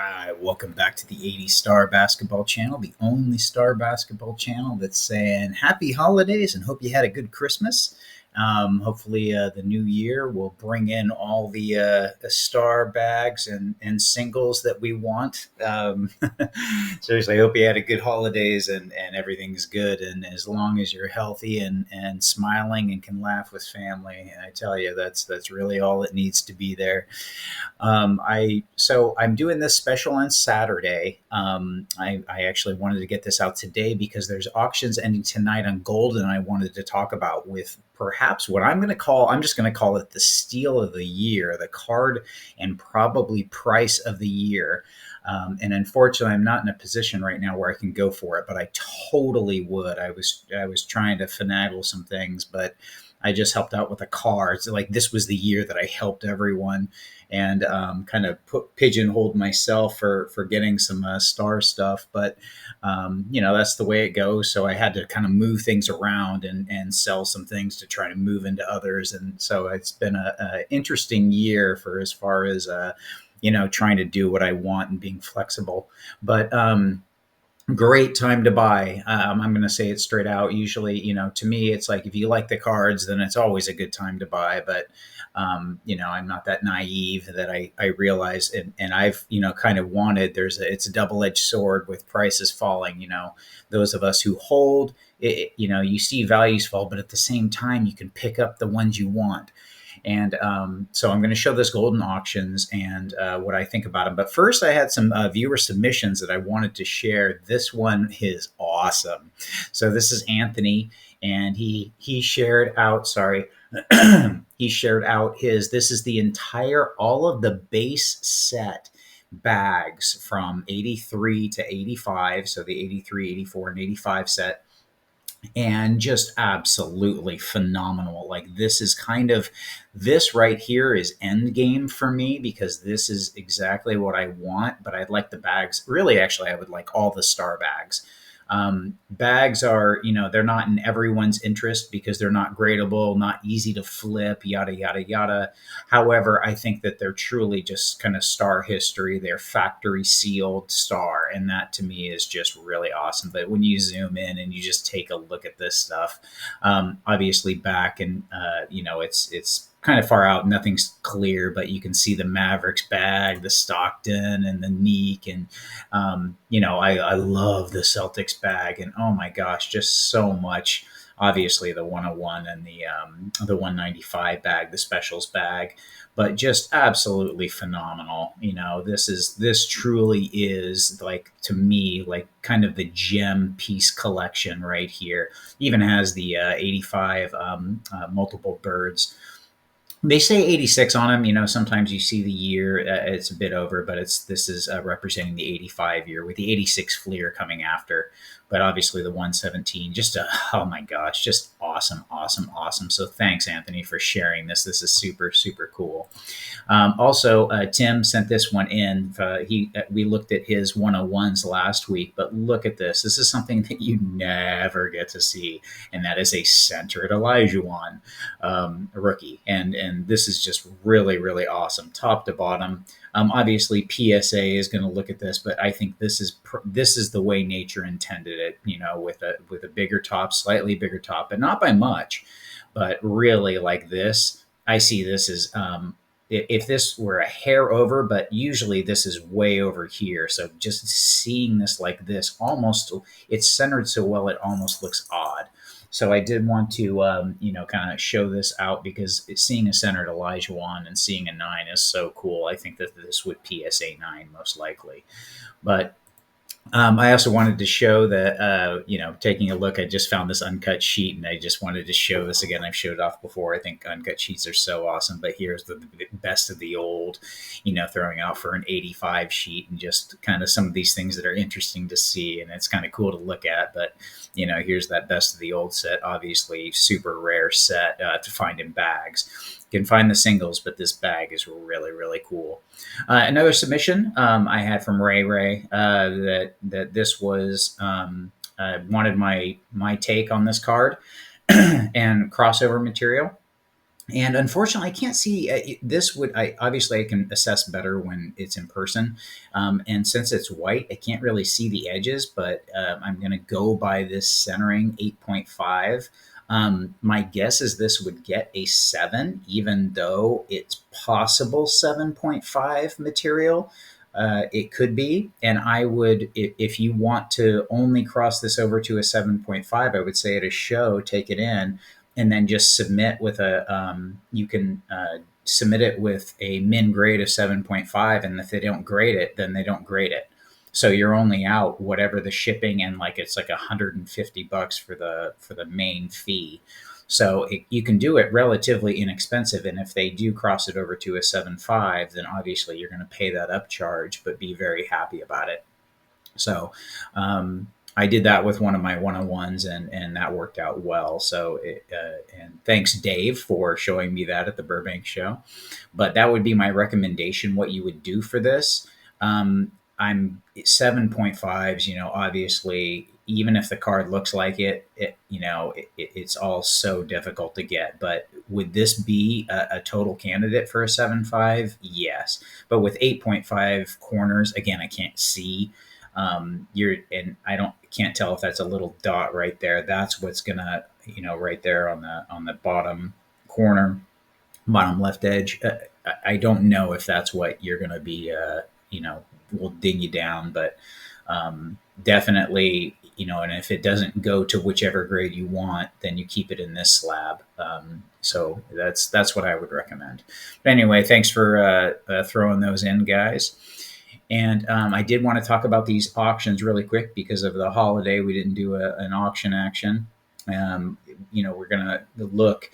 right, welcome back to the 80 Star Basketball Channel, the only star basketball channel that's saying happy holidays and hope you had a good Christmas. Hopefully, the new year will bring in all the star bags and singles that we want. Seriously, I hope you had a good holidays and everything's good. And as long as you're healthy and smiling and can laugh with family, I tell you, that's really all it needs to be there. I'm doing this special on Saturday. I actually wanted to get this out today because there's auctions ending tonight on Goldin. I wanted to talk about with perhaps what I'm just going to call it the steal of the year, the card and probably price of the year. And unfortunately, I'm not in a position right now where I can go for it, but I totally would. I was trying to finagle some things, but I just helped out with a car. It's like this was the year that I helped everyone and kind of pigeonholed myself for getting some star stuff. But that's the way it goes. So I had to kind of move things around and sell some things to try to move into others. And so it's been a interesting year for as far as trying to do what I want and being flexible. But great time to buy. I'm going to say it straight out. Usually, to me, it's like if you like the cards, then it's always a good time to buy. But I'm not that naive that I realize, and I've kind of wanted. It's a double edged sword with prices falling. Those of us who hold, you see values fall, but at the same time, you can pick up the ones you want. And so I'm going to show this Goldin auctions and what I think about them. But first, I had some viewer submissions that I wanted to share. This one is awesome. So this is Anthony, and he shared out. Sorry, he shared out his. This is the entire all of the base set bags from 83 to 85. So the 83, 84, and 85 set and just absolutely phenomenal. Like this right here is end game for me because this is exactly what I want. But I'd like the bags. Really, actually, I would like all the star bags. Bags are, they're not in everyone's interest because they're not gradable, not easy to flip, yada, yada, yada. However, I think that they're truly just kind of star history. They're factory sealed star. And that to me is just really awesome. But when you zoom in and you just take a look at this stuff, obviously back and, it's kind of far out. Nothing's clear, but you can see the Mavericks bag, the Stockton, and the Neek, and I love the Celtics bag, and oh my gosh, just so much. Obviously, the 101 and the 195 bag, the specials bag, but just absolutely phenomenal. This truly is like to me like kind of the gem piece collection right here. Even has the 85 multiple birds. They say 86 on them. Sometimes you see the year, it's a bit over, but this is representing the 85 year with the 86 Fleer coming after. But obviously the 117, oh my gosh, just awesome, awesome, awesome. So thanks, Anthony, for sharing this. This is super, super cool. Also, Tim sent this one in. We looked at his 101s last week, but look at this. This is something that you never get to see, and that is a centered Elijah rookie. And this is just really, really awesome, top to bottom. Obviously, PSA is going to look at this, but I think this is the way nature intended it. With a bigger top, slightly bigger top, but not by much. But really, like this, I see this as if this were a hair over, but usually this is way over here. So just seeing this like this, almost it's centered so well it almost looks odd. So I did want to, kind of show this out because seeing a centered Elijah and seeing a 9 is so cool. I think that this would PSA 9 most likely. But I also wanted to show that, taking a look, I just found this uncut sheet and I just wanted to show this again. I've showed it off before. I think uncut sheets are so awesome, but here's the best of the old, throwing out for an 85 sheet and just kind of some of these things that are interesting to see. And it's kind of cool to look at, but here's that best of the old set, obviously super rare set to find in bags. You can find the singles, but this bag is really, really cool. Another submission I had from Ray that this was wanted my take on this card and crossover material. And unfortunately, I can't see this. Would I obviously I can assess better when it's in person, and since it's white, I can't really see the edges. But I'm going to go by this centering 8.5. My guess is this would get a 7, even though it's possible 7.5 material. It could be, and I would, if you want to only cross this over to a 7.5, I would say at a show, take it in and then just submit with you can submit it with a min grade of 7.5, and if they don't grade it, then they don't grade it. So you're only out whatever the shipping, and like it's like $150 for the main fee. So you can do it relatively inexpensive, and if they do cross it over to a 7.5, then obviously you're going to pay that upcharge, but be very happy about it. So I did that with one of my 101s, and that worked out well. So and thanks Dave for showing me that at the Burbank show. But that would be my recommendation. What you would do for this, I'm 7.5s. Obviously, even if the card looks like it's all so difficult to get. But would this be a total candidate for a 7.5? Yes. But with 8.5 corners, again, I can't see you're and I don't can't tell if that's a little dot right there. That's what's gonna, right there on the bottom corner, bottom left edge. I don't know if that's what you're gonna be will ding you down, but definitely, and if it doesn't go to whichever grade you want, then you keep it in this slab. So that's what I would recommend. But anyway, thanks for throwing those in, guys. And I did want to talk about these auctions really quick because of the holiday. We didn't do an auction action. We're going to look.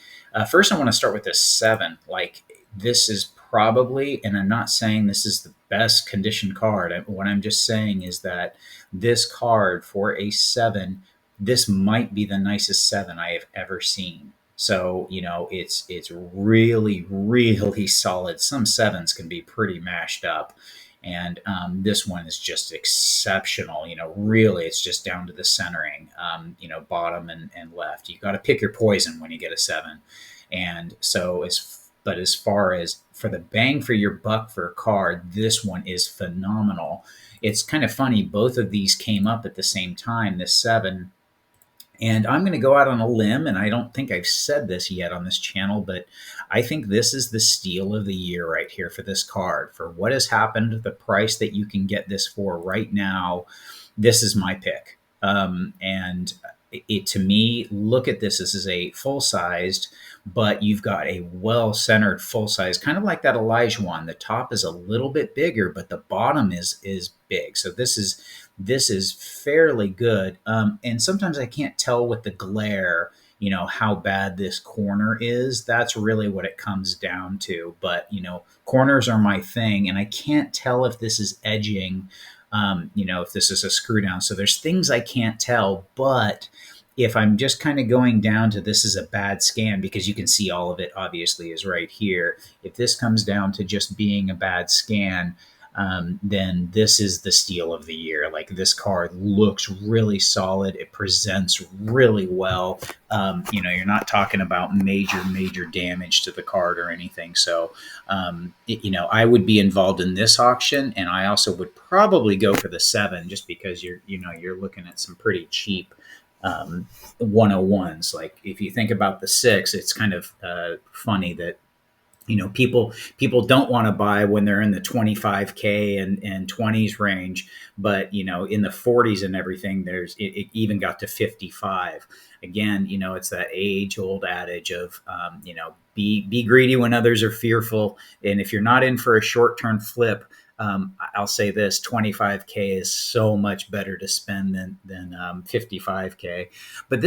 First, I want to start with this 7. Like, this is probably, and I'm not saying this is the best condition card. What I'm just saying is that this card for a 7, this might be the nicest 7 I have ever seen. So, it's really, really solid. Some 7s can be pretty mashed up, and this one is just exceptional. Really, it's just down to the centering, bottom and left. You got to pick your poison when you get a 7. And so, as far as for the bang for your buck for a card, this one is phenomenal. It's kind of funny. Both of these came up at the same time, this 7. And I'm going to go out on a limb, and I don't think I've said this yet on this channel, but I think this is the steal of the year right here for this card. For what has happened, the price that you can get this for right now, this is my pick. And to me, look at this. This is a full-sized, but you've got a well-centered full-size, kind of like that Elijah one. The top is a little bit bigger, but the bottom is big. So this is fairly good. And sometimes I can't tell with the glare, how bad this corner is. That's really what it comes down to. But, corners are my thing, and I can't tell if this is edging, if this is a screw down. So there's things I can't tell, but if I'm just kind of going down to this is a bad scan, because you can see all of it obviously is right here. If this comes down to just being a bad scan, then this is the steal of the year. Like, this card looks really solid. It presents really well. You're not talking about major damage to the card or anything. So, I would be involved in this auction, and I also would probably go for the 7, just because you're looking at some pretty cheap 101s. Like, if you think about the 6, it's kind of funny that people don't want to buy when they're in the 25K and 20s range, but in the 40s and everything, it even got to 55. Again, it's that age old adage of be greedy when others are fearful. And if you're not in for a short term flip, I'll say this: 25K is so much better to spend than 55K. But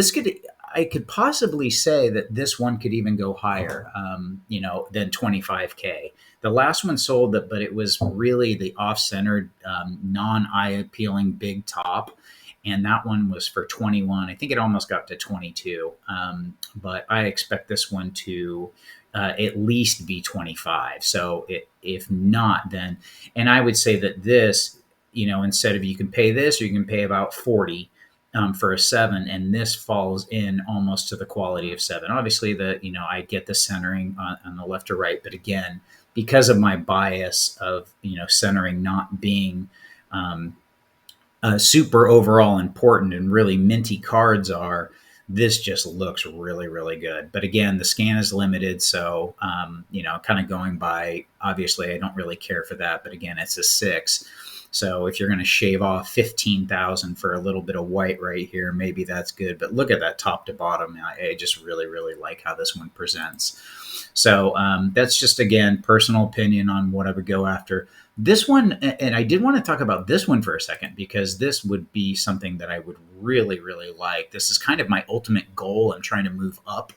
I could possibly say that this one could even go higher, than 25K. The last one sold, but it was really the off-centered, non-eye appealing big top, and that one was for 21. I think it almost got to 22, but I expect this one to at least be 25. So if not, then, and I would say that this, instead of, you can pay this or you can pay about 40. for a 7, and this falls in almost to the quality of 7. Obviously, I get the centering on the left or right, but again, because of my bias of centering not being um, super overall important and really minty cards are, this just looks really, really good. But again, the scan is limited. So, kind of going by, obviously, I don't really care for that. But again, it's a 6. So if you're going to shave off 15,000 for a little bit of white right here, maybe that's good. But look at that top to bottom. I just really, really like how this one presents. So that's just, again, personal opinion on what I would go after. This one, and I did want to talk about this one for a second, because this would be something that I would really, really like. This is kind of my ultimate goal. I'm trying to move up.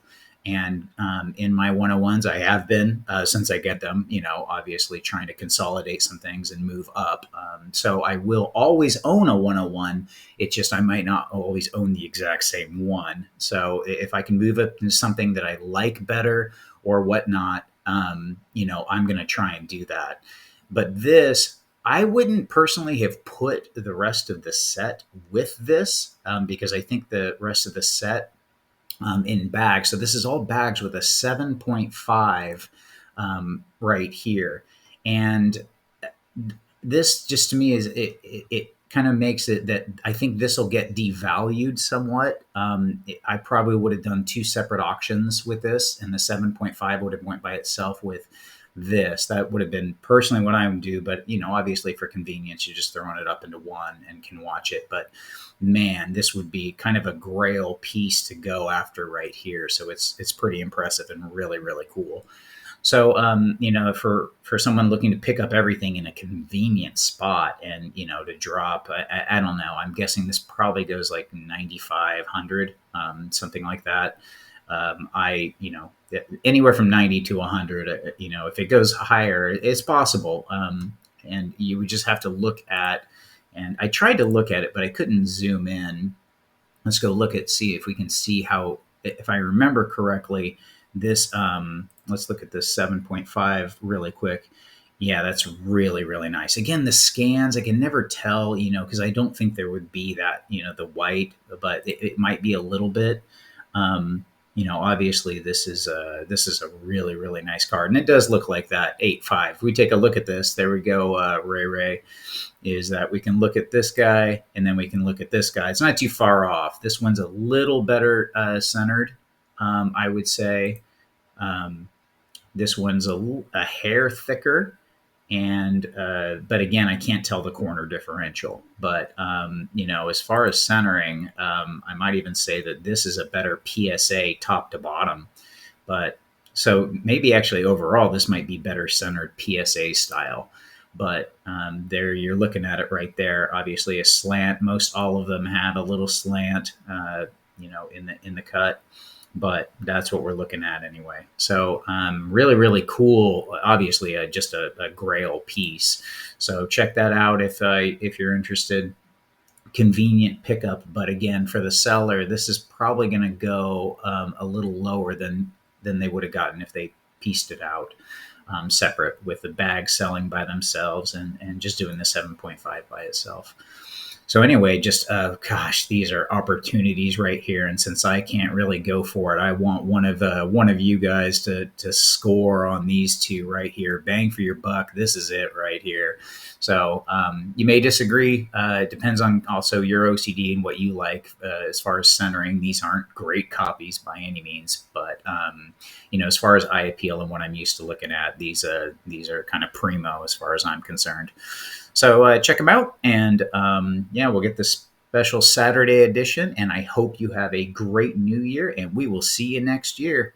And in my 101s, I have been since I get them, obviously trying to consolidate some things and move up. So I will always own a 101. It's just I might not always own the exact same one. So if I can move up into something that I like better or whatnot, I'm going to try and do that. But this, I wouldn't personally have put the rest of the set with this, because I think the rest of the set in bags. So this is all bags with a 7.5 right here. And this just to me is it kind of makes it that I think this will get devalued somewhat. I probably would have done two separate auctions with this, and the 7.5 would have went by itself with this. That would have been personally what I would do, but obviously for convenience, you're just throwing it up into one and can watch it. But man, this would be kind of a grail piece to go after right here. So it's pretty impressive and really, really cool. So, for someone looking to pick up everything in a convenient spot and, to drop, I don't know, I'm guessing this probably goes like 9,500, something like that. Anywhere from 90 to 100, if it goes higher, it's possible. And you would just have to look at, and I tried to look at it, but I couldn't zoom in. Let's go see if we can see how, if I remember correctly, this, let's look at this 7.5 really quick. Yeah, that's really, really nice. Again, the scans, I can never tell, because I don't think there would be that, the white, but it might be a little bit. Obviously this is a really, really nice card, and it does look like that 8.5. If we take a look at this, there we go. Ray is that we can look at this guy, and then we can look at this guy. It's not too far off. This one's a little better centered, I would say. This one's a hair thicker, and but again, I can't tell the corner differential. But as far as centering, I might even say that this is a better PSA top to bottom. But so maybe actually overall, this might be better centered PSA style. But there, you're looking at it right there. Obviously, a slant. Most all of them have a little slant, in the cut. But that's what we're looking at anyway. So really, really cool. Obviously, just a grail piece. So check that out if you're interested. Convenient pickup, but again, for the seller, this is probably going to go a little lower than they would have gotten if they pieced it out separate, with the bag selling by themselves and just doing the 7.5 by itself. So anyway, just gosh, these are opportunities right here, and since I can't really go for it, I want one of you guys to score on these two right here. Bang for your buck. This is it right here. So you may disagree. It depends on also your OCD and what you like as far as centering. These aren't great copies by any means, but as far as eye appeal and what I'm used to looking at, these are kind of primo as far as I'm concerned. So check them out, and we'll get this special Saturday edition, and I hope you have a great new year, and we will see you next year.